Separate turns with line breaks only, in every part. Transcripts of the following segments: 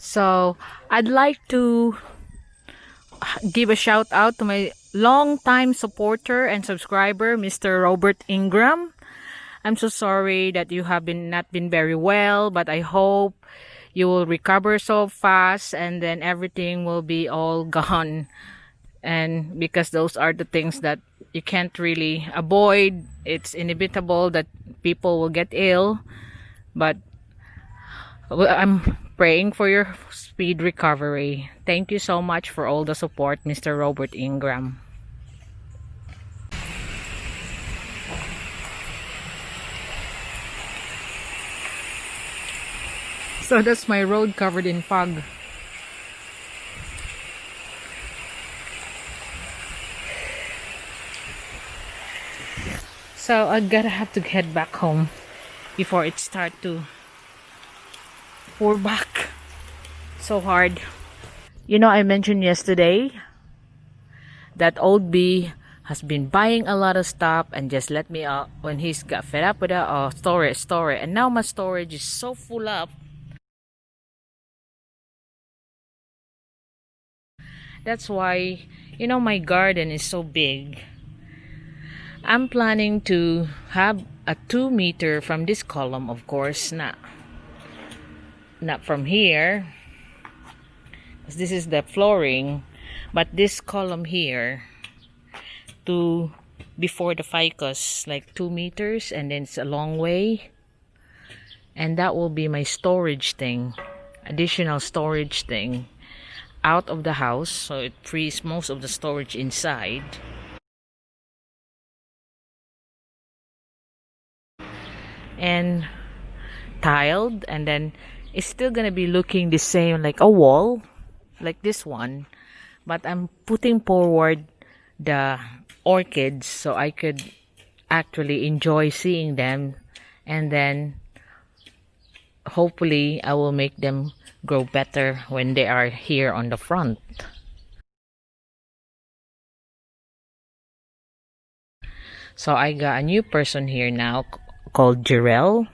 So I'd like to give a shout out to my long-time supporter and subscriber, Mr. Robert Ingram. I'm so sorry that you have not been very well, but I hope you will recover so fast and then everything will be all gone. And because those are the things that you can't really avoid, it's inevitable that people will get ill. But I'm praying for your speed recovery. Thank you so much for all the support, Mr. Robert Ingram. So that's my road covered in fog. So I gotta have to head back home before it start to pour back so hard. You know, I mentioned yesterday that old B has been buying a lot of stuff and just let me out when he's got fed up with it. Oh, storage. And now my storage is so full up. That's why, you know, my garden is so big. I'm planning to have a 2 meter from this column, of course, not from here, because this is the flooring, but this column here to before the ficus, like 2 meters, and then it's a long way, and that will be my storage thing, additional storage thing out of the house, so it frees most of the storage inside. And tiled, and then it's still gonna be looking the same like a wall like this one, but I'm putting forward the orchids so I could actually enjoy seeing them, and then hopefully I will make them grow better when they are here on the front. So I got a new person here now called Jarrell,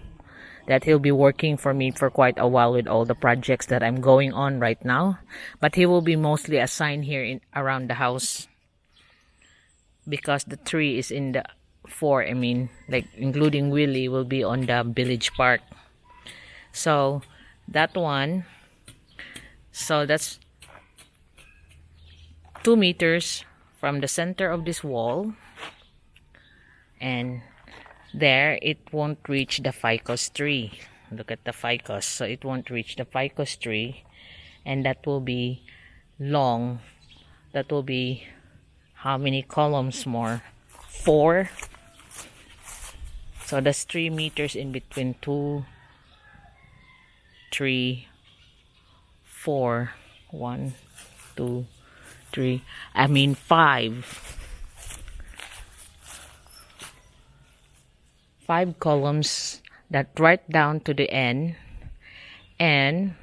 that he'll be working for me for quite a while with all the projects that I'm going on right now, but he will be mostly assigned here in around the house because the tree is in the like including Willie will be on the village park. So that one, so that's 2 meters from the center of this wall, and there it won't reach the ficus tree. Look at the ficus, so it won't reach the ficus tree, and that will be long. That will be how many columns more? 4. So that's 3 meters in between 2, 3, 4. 1, 2, 3. I mean 5. 5 columns that right down to the end, and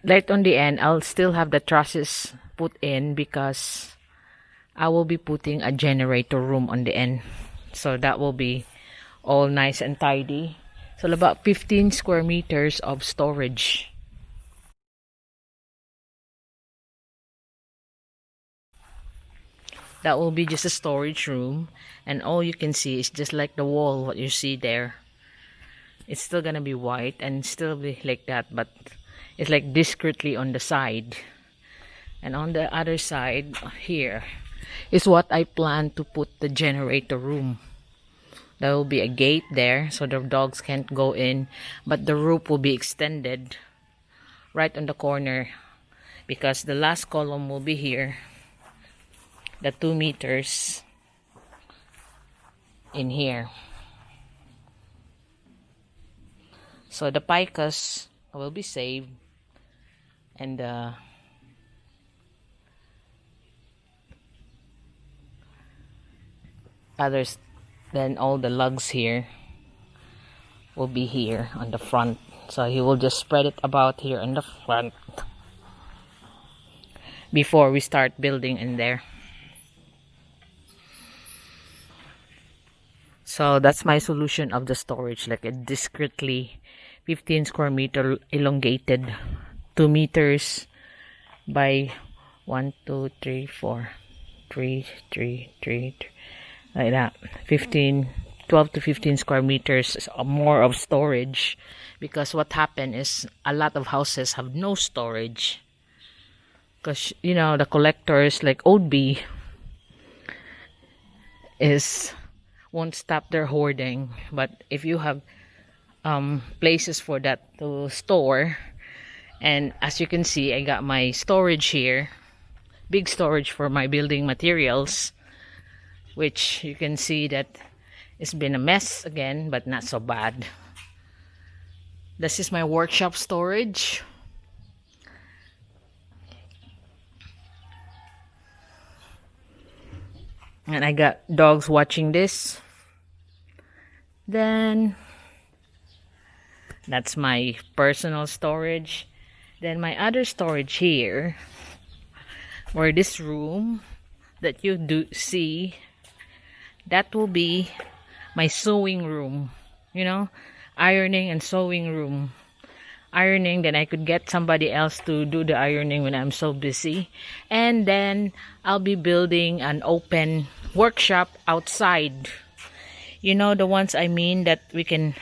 right on the end I'll still have the trusses put in because I will be putting a generator room on the end, so that will be all nice and tidy. So about 15 square meters of storage. That will be just a storage room, and all you can see is just like the wall, what you see there. It's still gonna be white and still be like that, but it's like discreetly on the side. And on the other side here is what I plan to put the generator room. There will be a gate there so the dogs can't go in, but the roof will be extended right on the corner because the last column will be here, the 2 meters in here. So the picus will be saved, and others, then all the lugs here will be here on the front, so he will just spread it about here on the front before we start building in there. So that's my solution of the storage, like a discreetly 15 square meter elongated 2 meters by 1, 2, 3, 4, 3, 3, 3, like that. 12 to 15 square meters is more of storage, because what happened is a lot of houses have no storage, because you know the collectors like Old B is won't stop their hoarding. But if you have places for that to store, and as you can see, I got my storage here, big storage for my building materials, which you can see that it's been a mess again, but not so bad. This is my workshop storage. And I got dogs watching this. Then that's my personal storage. Then my other storage here, or this room that you do see, that will be my sewing room. You know, ironing and sewing room. Ironing, then I could get somebody else to do the ironing when I'm so busy. And then I'll be building an open workshop outside. You know, the ones I mean, that we can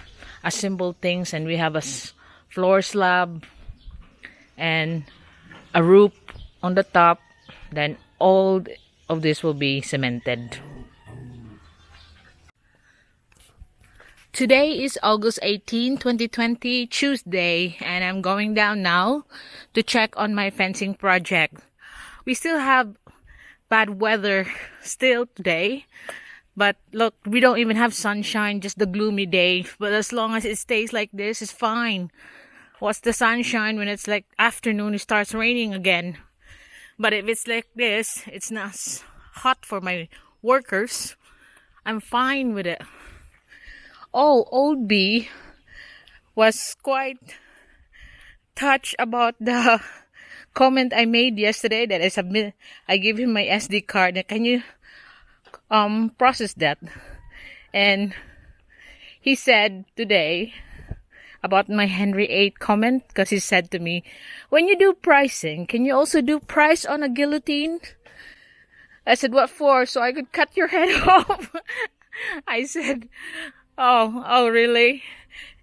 assemble things, and we have a floor slab and a roof on the top. Then all of this will be cemented. Today is August 18, 2020, Tuesday, and I'm going down now to check on my fencing project. We still have bad weather still today, but look, we don't even have sunshine, just the gloomy day. But as long as it stays like this, it's fine. What's the sunshine when it's like afternoon, it starts raining again? But if it's like this, it's not hot for my workers, I'm fine with it. Oh, Old B was quite touched about the comment I made yesterday that I gave him my SD card. Can you process that? And he said today about my Henry VIII comment, because he said to me, when you do pricing, can you also do price on a guillotine? I said, what for? So I could cut your head off. I said, oh, really?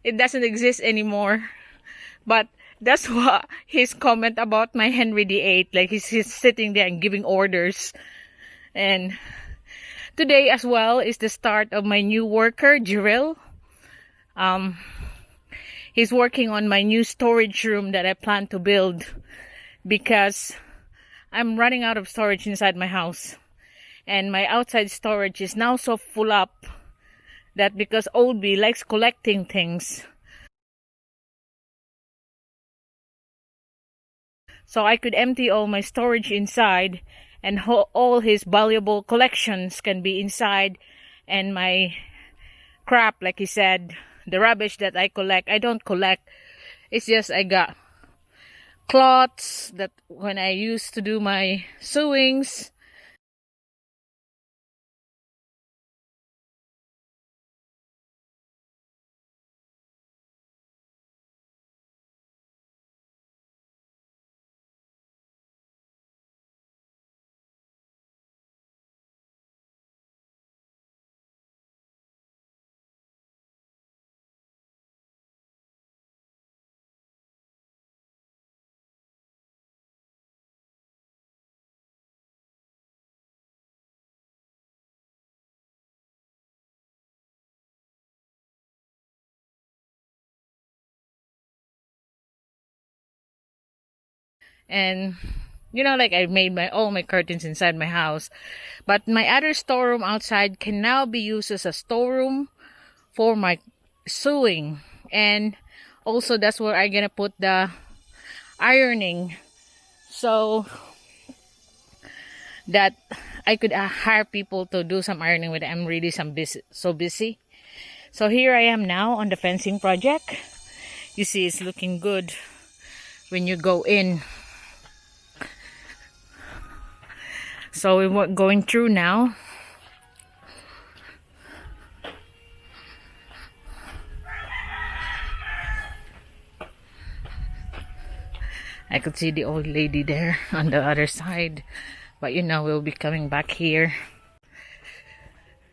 It doesn't exist anymore. But that's what his comment about my Henry VIII. Like he's sitting there and giving orders. And today as well is the start of my new worker, Jiril. He's working on my new storage room that I plan to build, because I'm running out of storage inside my house. And my outside storage is now so full up, that because Old B likes collecting things, so I could empty all my storage inside, and all his valuable collections can be inside. And my crap, like he said, the rubbish that I collect, I don't collect. It's just I got cloths that when I used to do my sewings, and you know, like I made all my curtains inside my house. But my other storeroom outside can now be used as a storeroom for my sewing. And also that's where I'm gonna put the ironing, so that I could hire people to do some ironing with. I'm really so busy. So here I am now on the fencing project. You see, it's looking good when you go in. So we're going through now. I could see the old lady there on the other side. But you know, we'll be coming back here.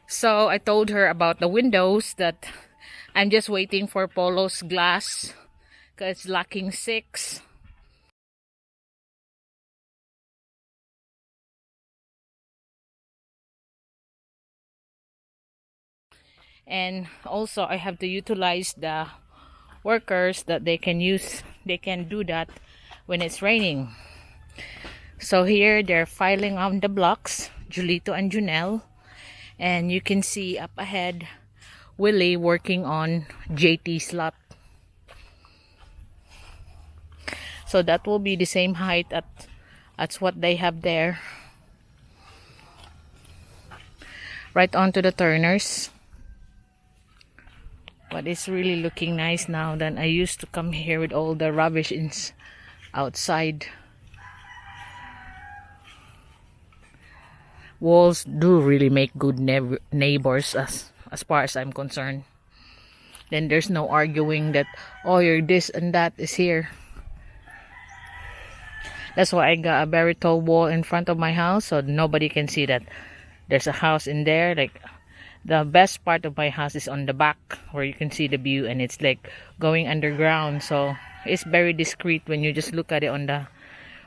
So I told her about the windows that I'm just waiting for Polo's glass because it's lacking 6. And also I have to utilize the workers that they can do that when it's raining. So here they're filing on the blocks, Julito and Junel, and you can see up ahead Willie working on JT's lot. So that will be the same height at what they have there, right onto the turners. But it's really looking nice now than I used to come here with all the rubbish outside. Walls do really make good neighbors as far as I'm concerned. Then there's no arguing that, oh, you're this and that is here. That's why I got a very tall wall in front of my house so nobody can see that there's a house in there. Like, the best part of my house is on the back where you can see the view, and it's like going underground, so it's very discreet when you just look at it on the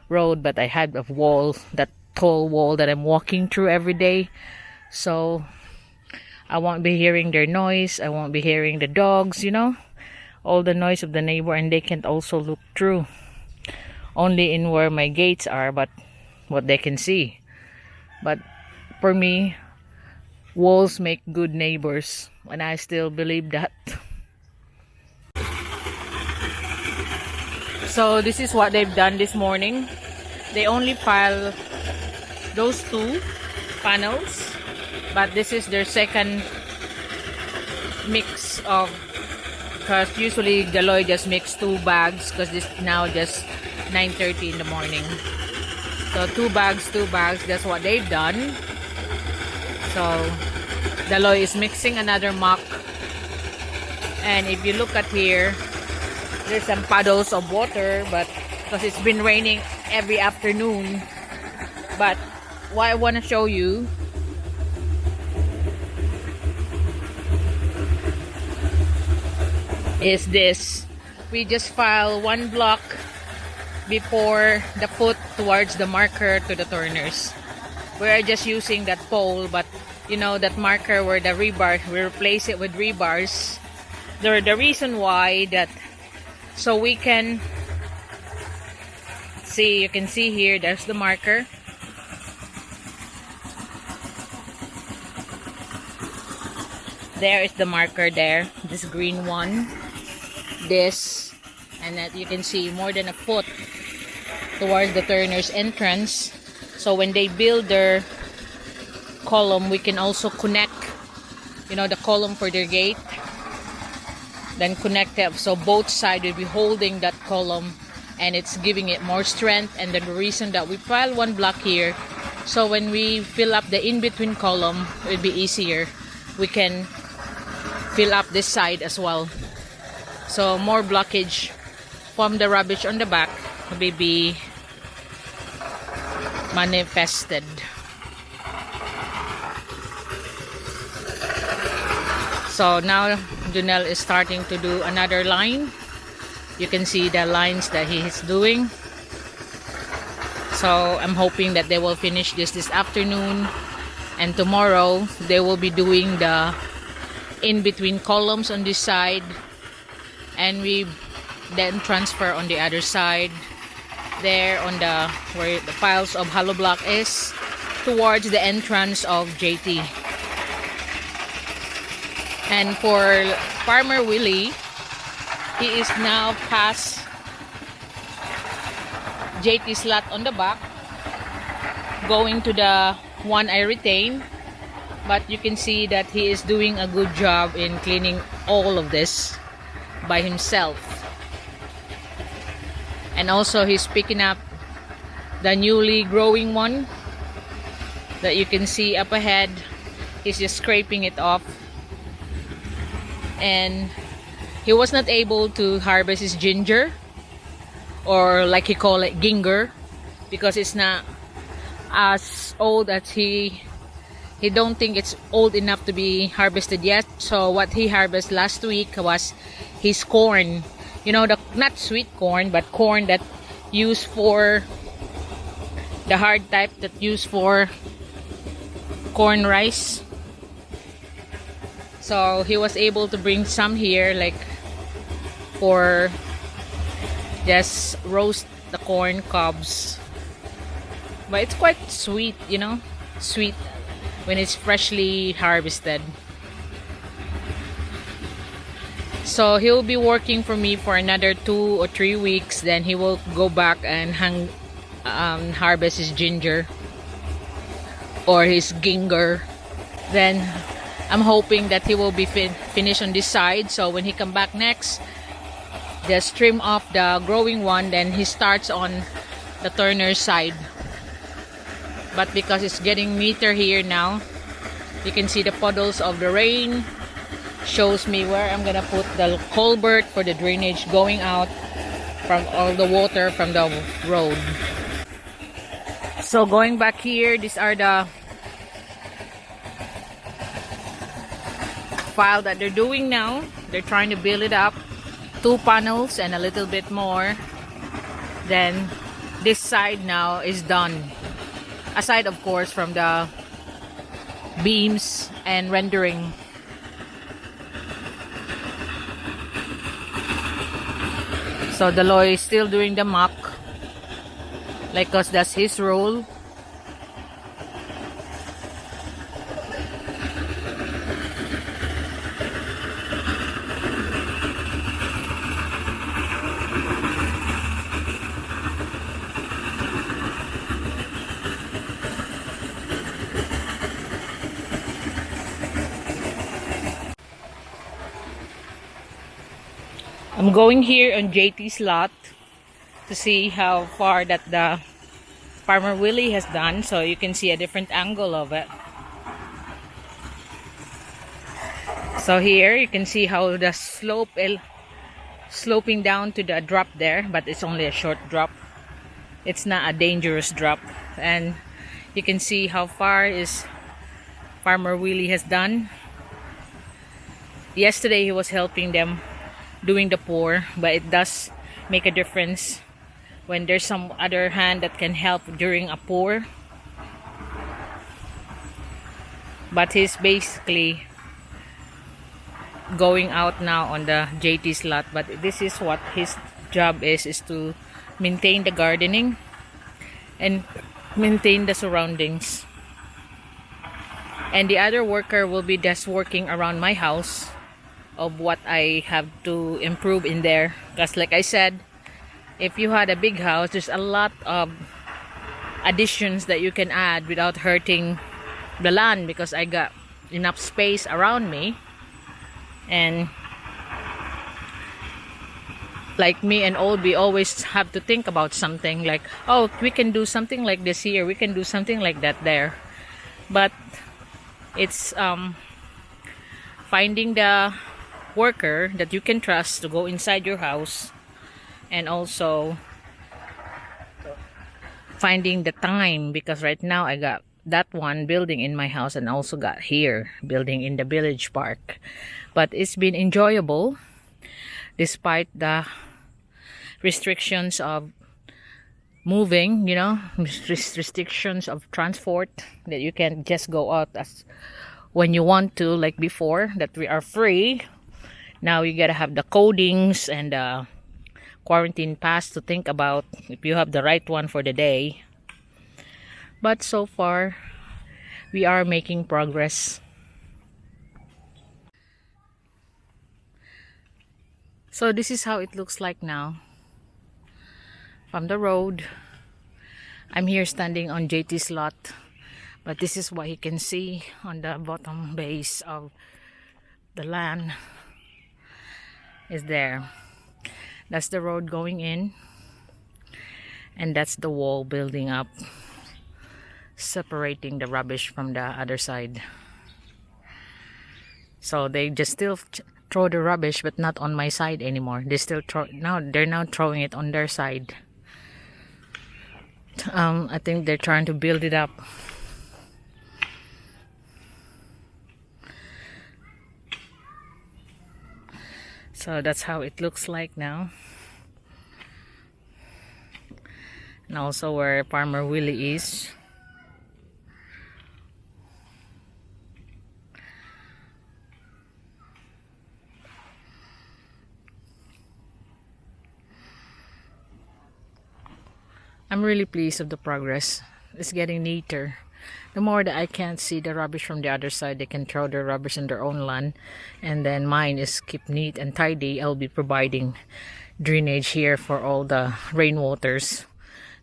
road. But I had a wall, that tall wall that I'm walking through every day, so I won't be hearing their noise. I won't be hearing the dogs, you know, all the noise of the neighbor, and they can't also look through. Only in where my gates are, but what they can see. But for me, walls make good neighbors, and I still believe that. So this is what they've done this morning. They only file those 2 panels, but this is their second mix of, because usually Galoy just makes 2 bags because this now just 9:30 in the morning. So 2 bags, that's what they've done. So Daloy is mixing another muck, and if you look at here, there's some puddles of water, but because it's been raining every afternoon. But what I want to show you is this. We just file 1 block before the foot towards the marker to the turners. We're just using that pole, but you know, that marker where the rebar, we replace it with rebars. The reason why that, so we can see, you can see here, there's the marker. There is the marker there, this green one, this, and that you can see more than a foot towards the turner's entrance. So when they build their column, we can also connect, you know, the column for their gate, then connect it, so both sides will be holding that column, and it's giving it more strength. And then the reason that we pile 1 block here, so when we fill up the in-between column, it'll be easier. We can fill up this side as well, so more blockage from the rubbish on the back will be manifested. So now Junel is starting to do another line. You can see the lines that he is doing. So I'm hoping that they will finish this afternoon, and tomorrow they will be doing the in-between columns on this side, and we then transfer on the other side there on the where the piles of hollow block is, towards the entrance of JT. And for Farmer Willie, he is now past JT's lot on the back, going to the one I retain. But you can see that he is doing a good job in cleaning all of this by himself. And also he's picking up the newly growing one that you can see up ahead. He's just scraping it off. And he was not able to harvest his ginger or like he call it ginger, because it's not as old as he don't think it's old enough to be harvested yet. So what he harvested last week was his corn, you know, the not sweet corn but corn that used for the hard type, that used for corn rice. So he was able to bring some here, like for just roast the corn cobs. But it's quite sweet, you know, sweet when it's freshly harvested. So he'll be working for me for another 2 or 3 weeks. Then he will go back and harvest his ginger or his ginger. Then I'm hoping that he will be finished on this side. So when he come back next, just trim off the growing one. Then he starts on the Turner side. But because it's getting meter here now, you can see the puddles of the rain. Shows me where I'm gonna put the culvert for the drainage going out from all the water from the road. So going back here, these are the file that they're doing now. They're trying to build it up, 2 panels and a little bit more. Then this side now is done, aside of course from the beams and rendering. So Deloy is still doing the muck, like, cause that's his role. I'm going here on JT's lot to see how far that the Farmer Willie has done, so you can see a different angle of it. So here you can see how the slope is sloping down to the drop there, but it's only a short drop. It's not a dangerous drop. And you can see how far is Farmer Willie has done. Yesterday he was helping them doing the pour, but it does make a difference when there's some other hand that can help during a pour. But he's basically going out now on the JT's lot. But this is what his job is to maintain the gardening and maintain the surroundings. And the other worker will be just working around my house of what I have to improve in there. Because like I said, if you had a big house, there's a lot of additions that you can add without hurting the land, because I got enough space around me. And like me and old, we always have to think about something like, oh, we can do something like this here, we can do something like that there. But it's finding the worker that you can trust to go inside your house, and also finding the time, because right now I got that one building in my house and also got here building in the village park. But it's been enjoyable despite the restrictions of moving, you know, restrictions of transport, that you can't just go out as when you want to, like before that we are free. Now you gotta have the codings and the quarantine pass to think about if you have the right one for the day. But so far we are making progress. So this is how it looks like now from the road. I'm here standing on JT's lot, but this is what you can see on the bottom base of the land is there. That's the road going in, and that's the wall building up, separating the rubbish from the other side. So they just still throw the rubbish, but not on my side anymore. They still throw now. They're now throwing it on their side. I think they're trying to build it up. So that's how it looks like now. And also where Farmer Willie is. I'm really pleased of the progress. It's getting neater. The more that I can't see the rubbish from the other side, they can throw their rubbish in their own land. And then mine is keep neat and tidy. I'll be providing drainage here for all the rainwaters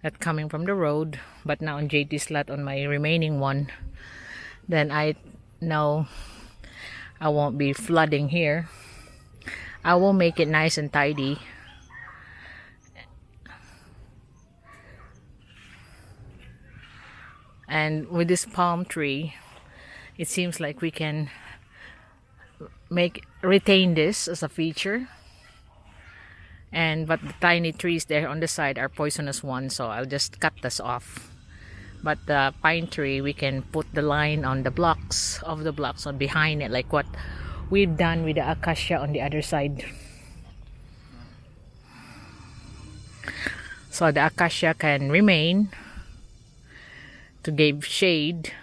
that coming from the road. But now on JT's lot on my remaining one, then I know I won't be flooding here. I will make it nice and tidy. And with this palm tree, it seems like we can retain this as a feature. But the tiny trees there on the side are poisonous ones, so I'll just cut this off. But the pine tree, we can put the line on the blocks on behind it, like what we've done with the acacia on the other side. So the acacia can remain to give shade,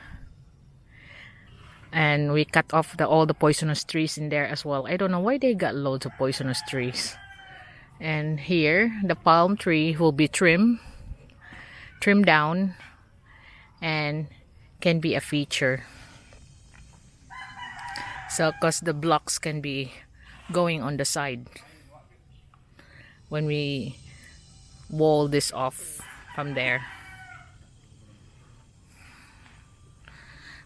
and we cut off all the poisonous trees in there as well. I don't know why they got loads of poisonous trees. And here the palm tree will be trimmed down and can be a feature. So because the blocks can be going on the side when we wall this off from there.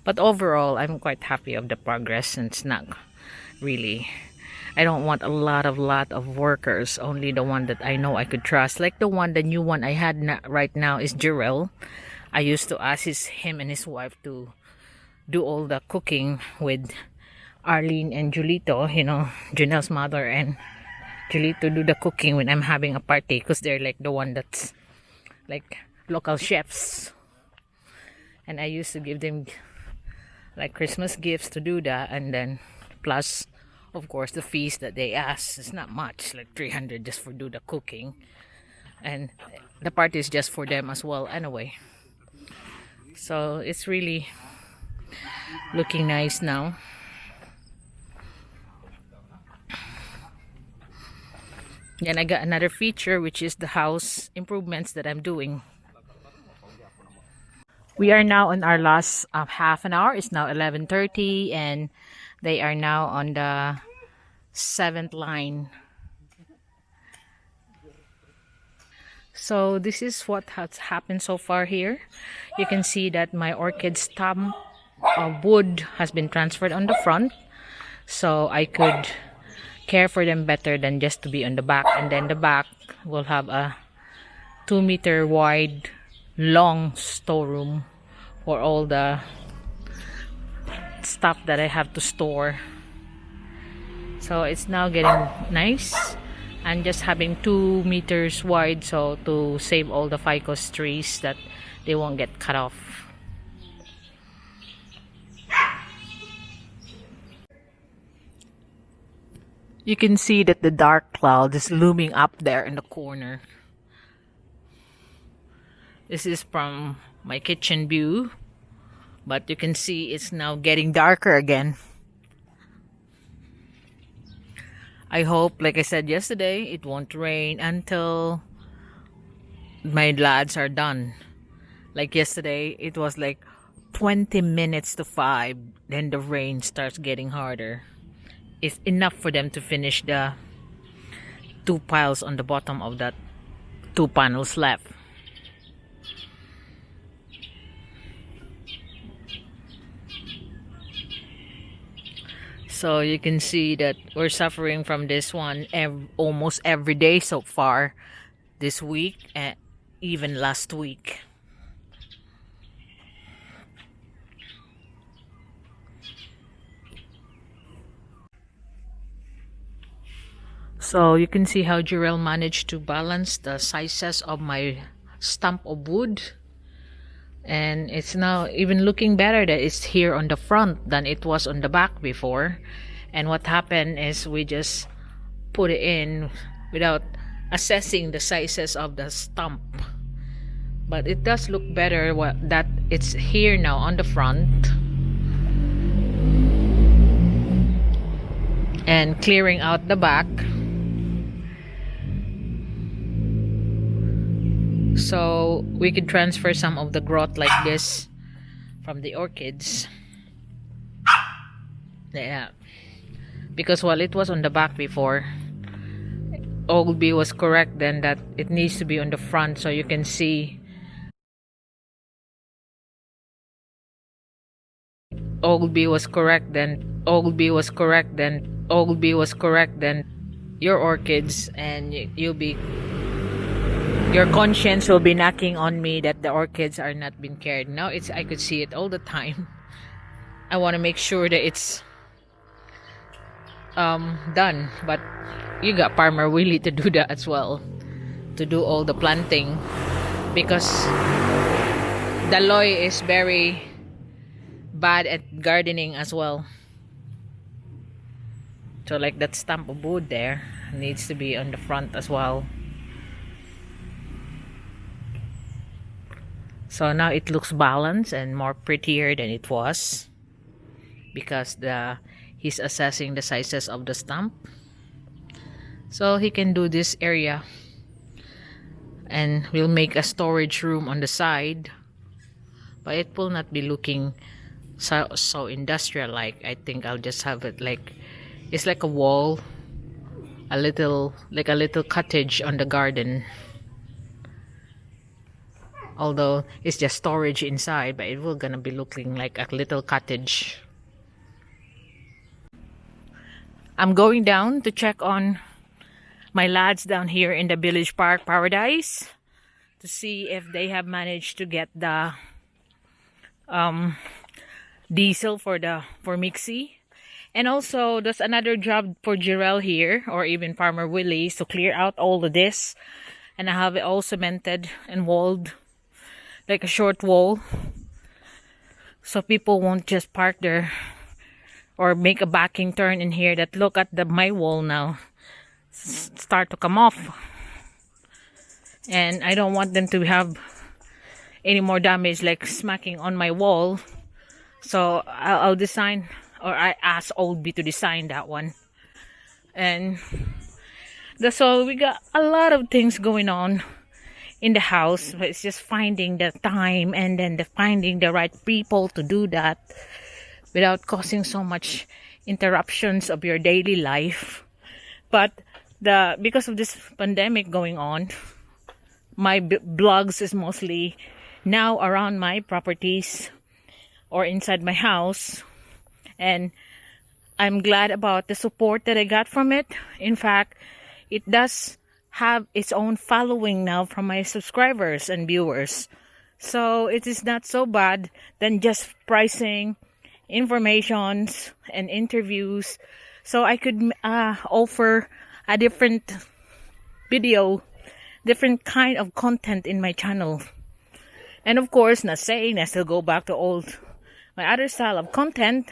But overall, I'm quite happy of the progress, and it's not really, I don't want a lot of workers, only the one that I know I could trust. Like the new one I had right now is Jarrell. I used to ask him and his wife to do all the cooking with Arlene and Julito, you know, Janelle's mother and Julito do the cooking when I'm having a party, because they're like the one that's like local chefs. And I used to give them like Christmas gifts to do that, and then plus of course the fees that they ask is not much, like 300 just for do the cooking, and the party is just for them as well anyway. So it's really looking nice now. Then I got another feature, which is the house improvements that I'm doing. We are now on our last half an hour. It's now 11:30, and they are now on the 7th line. So this is what has happened so far here. You can see that my orchid stump wood has been transferred on the front, so I could care for them better than just to be on the back. And then the back will have a 2-meter wide long storeroom for all the stuff that I have to store. So it's now getting nice, and just having 2 meters wide, so to save all the ficus trees that they won't get cut off. You can see that the dark cloud is looming up there in the corner. This is from my kitchen view, but you can see it's now getting darker again. I hope, like I said yesterday, it won't rain until my lads are done. Like yesterday, it was like 20 minutes to 5, then the rain starts getting harder. It's enough for them to finish the 2 piles on the bottom of that 2 panels left. So you can see that we're suffering from this one almost every day so far this week, and even last week. So you can see how Jarell managed to balance the sizes of my stump of wood. And it's now even looking better that it's here on the front than it was on the back before. And what happened is we just put it in without assessing the sizes of the stump. But it does look better that it's here now on the front. And clearing out the back. So we could transfer some of the growth like this from the orchids. Yeah. Because while it was on the back before, Ogleby was correct then that it needs to be on the front, so you can see Ogleby was correct then your orchids, and your conscience will be knocking on me that the orchids are not being cared. Now I could see it all the time. I want to make sure that it's done, but you got Farmer Willie to do that as well, to do all the planting, because Daloy is very bad at gardening as well. So like that stump of wood there needs to be on the front as well. So now it looks balanced and more prettier than it was, because he's assessing the sizes of the stump. So he can do this area, and we'll make a storage room on the side, but it will not be looking so industrial like. I think I'll just have it like it's like a wall, a little cottage on the garden. Although it's just storage inside, but it will gonna be looking like a little cottage. I'm going down to check on my lads down here in the Village Park Paradise to see if they have managed to get the diesel for Mixie. And also there's another job for Jarell here, or even Farmer Willie's, to clear out all of this. And I have it all cemented and walled, like a short wall, so people won't just park there or make a backing turn in here that look at my wall now start to come off. And I don't want them to have any more damage like smacking on my wall. So I'll design, or I asked Oldby to design that one. And that's all. We got a lot of things going on in the house, but it's just finding the time and then finding the right people to do that without causing so much interruptions of your daily life. But because of this pandemic going on, my blogs is mostly now around my properties or inside my house, and I'm glad about the support that I got from it. In fact, it does have its own following now from my subscribers and viewers, so it is not so bad than just pricing, informations and interviews. So I could offer a different video, different kind of content in my channel. And of course, not saying I still go back to my other style of content,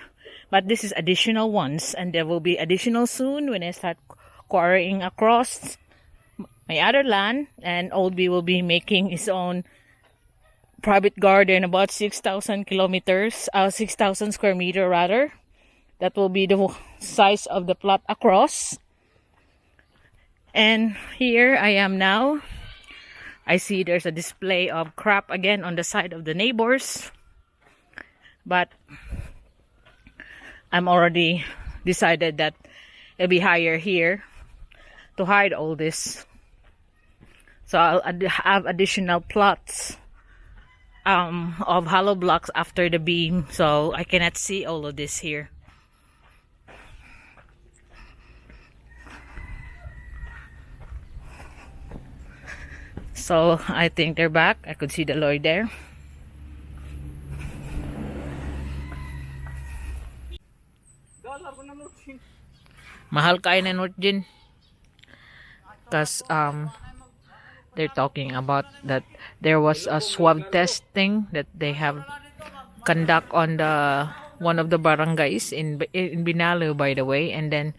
but this is additional ones, and there will be additional soon when I start quarrying across my other land, and Oldby will be making his own private garden about 6,000 square meter rather. That will be the size of the plot across. And here I am now. I see there's a display of crap again on the side of the neighbors, but I'm already decided that it'll be higher here to hide all this. So I'll have additional plots of hollow blocks after the beam, so I cannot see all of this here. So I think they're back. I could see the Lloyd there. Mahal kain ng Orchid. because they're talking about that there was a swab testing that they have conduct on the one of the barangays in Binalo, by the way, and then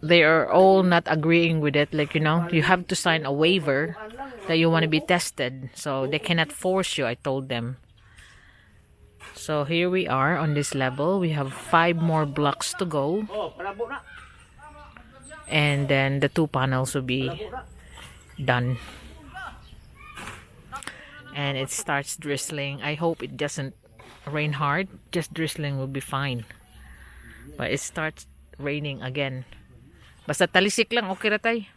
they are all not agreeing with it. Like, you have to sign a waiver that you want to be tested, so they cannot force you. I told them. So here we are on this level. We have 5 more blocks to go, and then the 2 panels will be done. And it starts drizzling. I hope it doesn't rain hard. Just drizzling will be fine. But it starts raining again. Basta talisik lang, okay ra tay.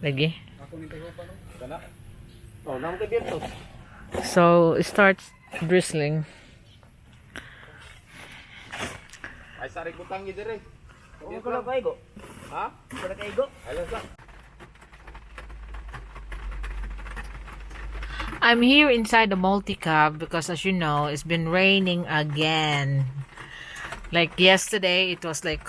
Lagi. So it starts drizzling.
Ay sari kutang ni dire. O ko lang kaigo. Ha? Ko lang kaigo. Alas sa.
I'm here inside the multi-cab because, as you know, it's been raining again. Like yesterday, it was like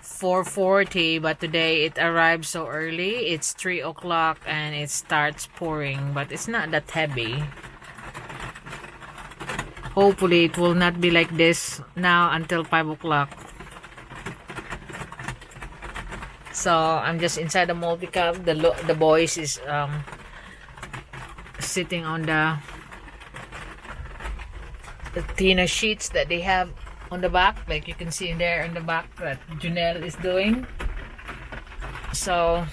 4:40, but today it arrived so early. It's 3 o'clock and it starts pouring, but it's not that heavy. Hopefully, it will not be like this now until 5 o'clock. So I'm just inside the multi-cab. The boys is sitting on the thinner sheets that they have on the back, like you can see in there in the back that Junelle is doing. So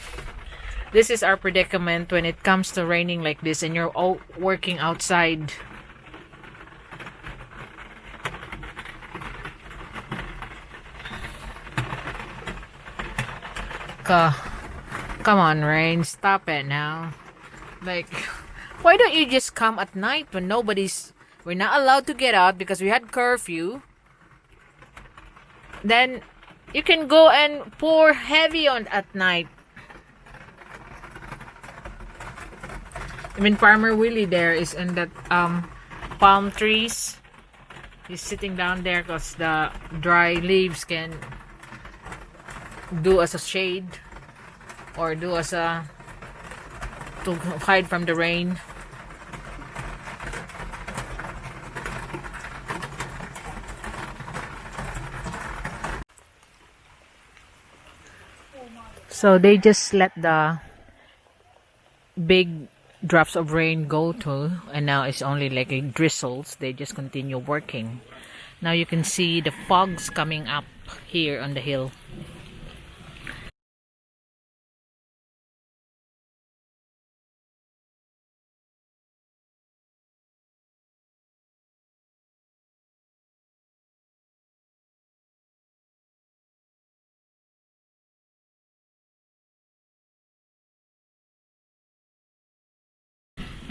this is our predicament when it comes to raining like this and you're all working outside. Come on, rain, stop it now. Like, why don't you just come at night when we're not allowed to get out because we had curfew? Then you can go and pour heavy on at night. I mean, Farmer Willie there is in that palm trees. He's sitting down there because the dry leaves can do as a shade or do as a to hide from the rain. So they just let the big drops of rain go to, and now it's only like drizzles. They just continue working. Now you can see the fogs coming up here on the hill.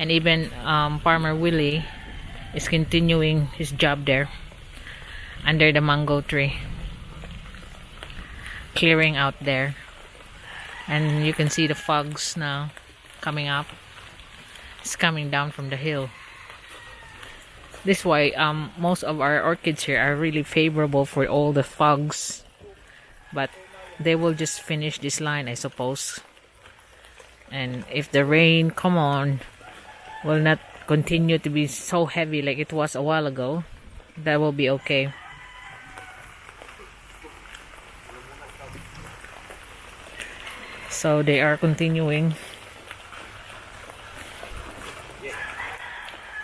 And even Farmer Willie is continuing his job there under the mango tree, clearing out there. And you can see the fogs now coming up. It's coming down from the hill. This is why most of our orchids here are really favorable for all the fogs. But they will just finish this line, I suppose. And if the rain, come on, will not continue to be so heavy like it was a while ago, that will be okay. So they are continuing,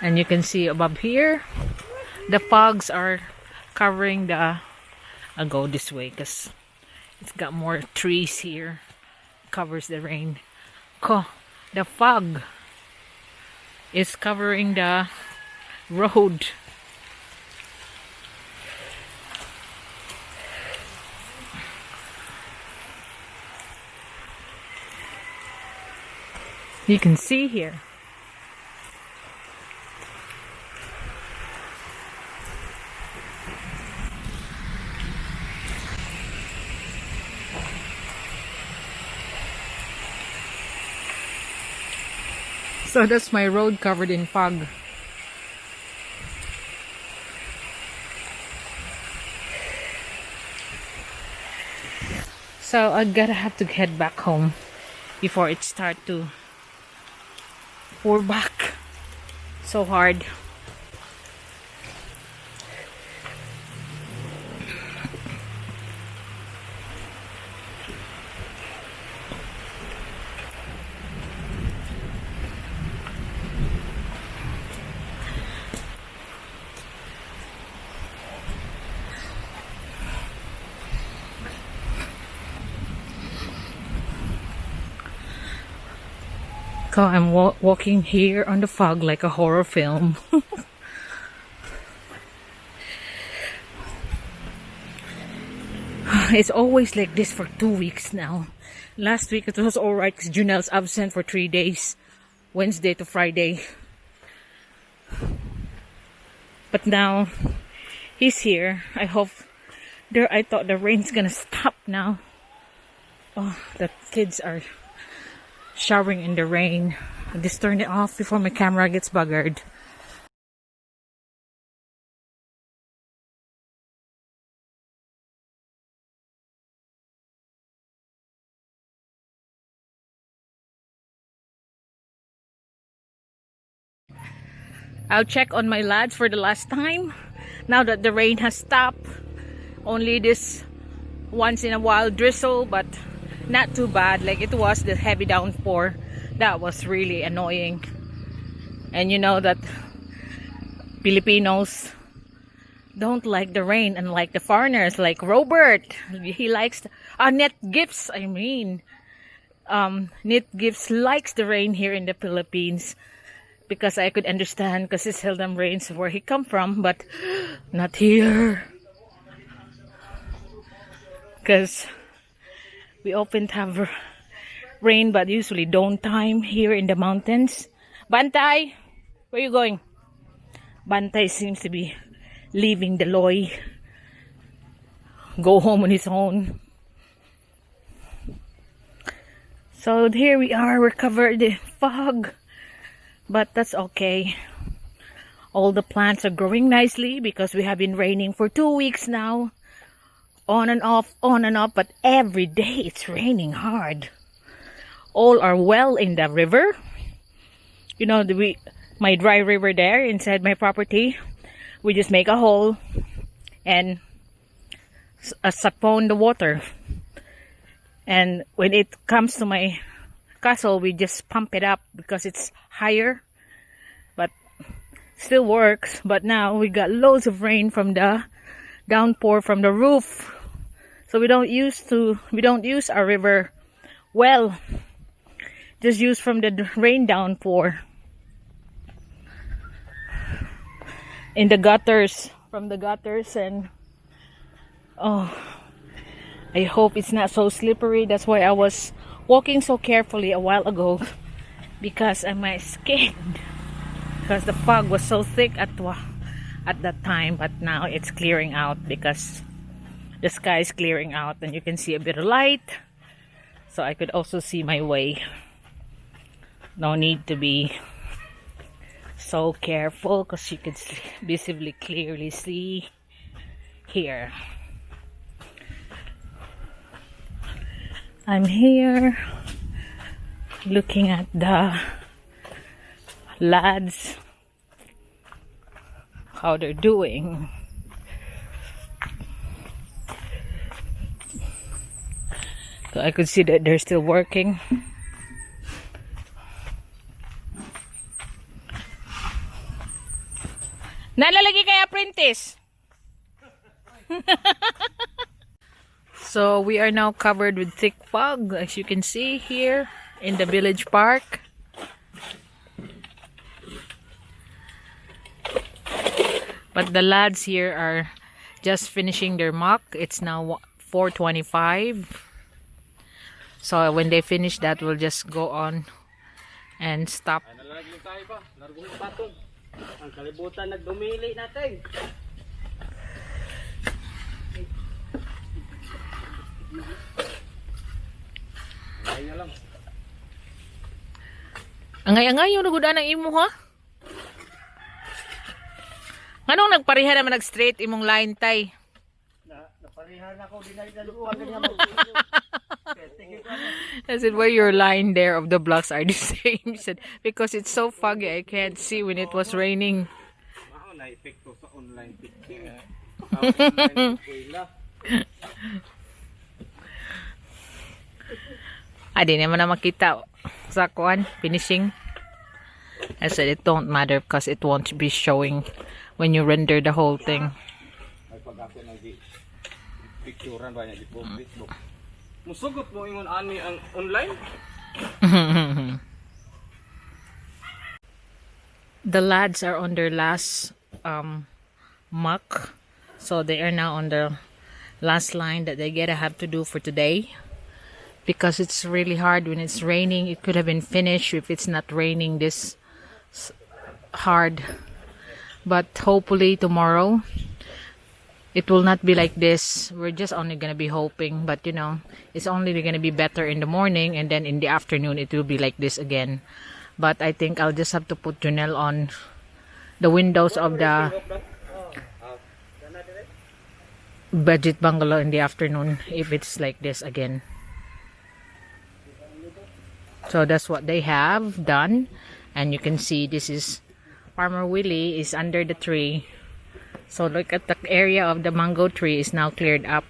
and you can see above here the fogs are covering the I'll go this way because it's got more trees here, covers the rain. The fog is covering the road. You can see here. So that's my road covered in fog. So I gotta have to head back home before it start to pour back so hard. So I'm walking here on the fog like a horror film. It's always like this for 2 weeks now. Last week it was alright because Junel's absent for 3 days. Wednesday to Friday. But now he's here. I thought the rain's gonna stop now. Oh, the kids are showering in the rain. I just turned it off before my camera gets buggered. I'll check on my lads for the last time. Now that the rain has stopped. Only this once in a while drizzle, but not too bad like it was the heavy downpour. That was really annoying. And you know that Filipinos don't like the rain, unlike the foreigners like Robert. He likes Net Gifts, I mean. Net Gifts likes the rain here in the Philippines. Because I could understand, because it seldom rains where he come from, but not here. Because we often have rain, but usually dawn time here in the mountains. Bantay, where are you going? Bantay seems to be leaving the loy. Go home on his own. So here we are, we're covered in fog. But that's okay. All the plants are growing nicely because we have been raining for 2 weeks now. On and off, but every day it's raining hard. All are well in the river. You know, my dry river there inside my property. We just make a hole and siphon the water. And when it comes to my castle, we just pump it up because it's higher, but still works. But now we got loads of rain from the downpour from the roof, so we don't use our river well, just use from the rain downpour in the gutters, from the gutters. And oh, I hope it's not so slippery. That's why I was walking so carefully a while ago, because I might skid, because the fog was so thick at that time. But now it's clearing out because the sky is clearing out and you can see a bit of light, so I could also see my way. No need to be so careful because you could visibly clearly see here. I'm here looking at the lads, how they're doing. So I could see that they're still working. Nalalagi kaya apprentice? So we are now covered with thick fog, as you can see here in the village park. But the lads here are just finishing their mock. It's now 4:25. So when they finish that, we'll just go on and stop.
Ang kalibutan nagdumili natin.
Angay-angay yung nagudaan ng imo, ha? Anong nagpareha naman nag-straight imong line, tay? I said, why your line there of the blocks are the same? He said, because it's so foggy, I can't see when it was raining.
Mao na epekto sa online teaching. Online eskwela.
Di naman na makita sa kuan, finishing. I said, it don't matter because it won't be showing when you render the whole thing.
Ay pag ako nang di picturean ba niya di po Facebook. Musugot mo ingon ani ang online?
The lads are on their last muck, so they are now on the last line that they gotta have to do for today, because it's really hard when it's raining. It could have been finished if it's not raining this hard, but hopefully tomorrow it will not be like this. We're just only gonna be hoping, but you know, it's only gonna be better in the morning, and then in the afternoon it will be like this again. But I think I'll just have to put Junel on the windows of the budget bungalow in the afternoon if it's like this again. So that's what they have done, and you can see this is Farmer Willie is under the tree. So look at the area of the mango tree is now cleared up.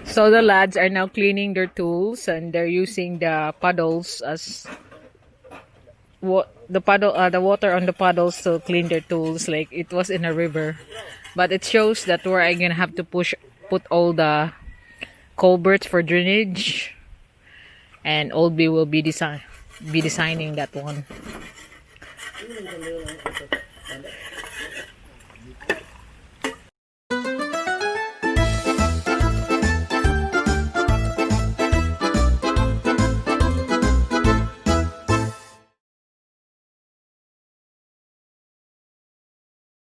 So the lads are now cleaning their tools, and they're using the puddles as the water on the puddles to clean their tools like it was in a river. But it shows that we're gonna have to put all the culverts for drainage, and Old B will be designing that one.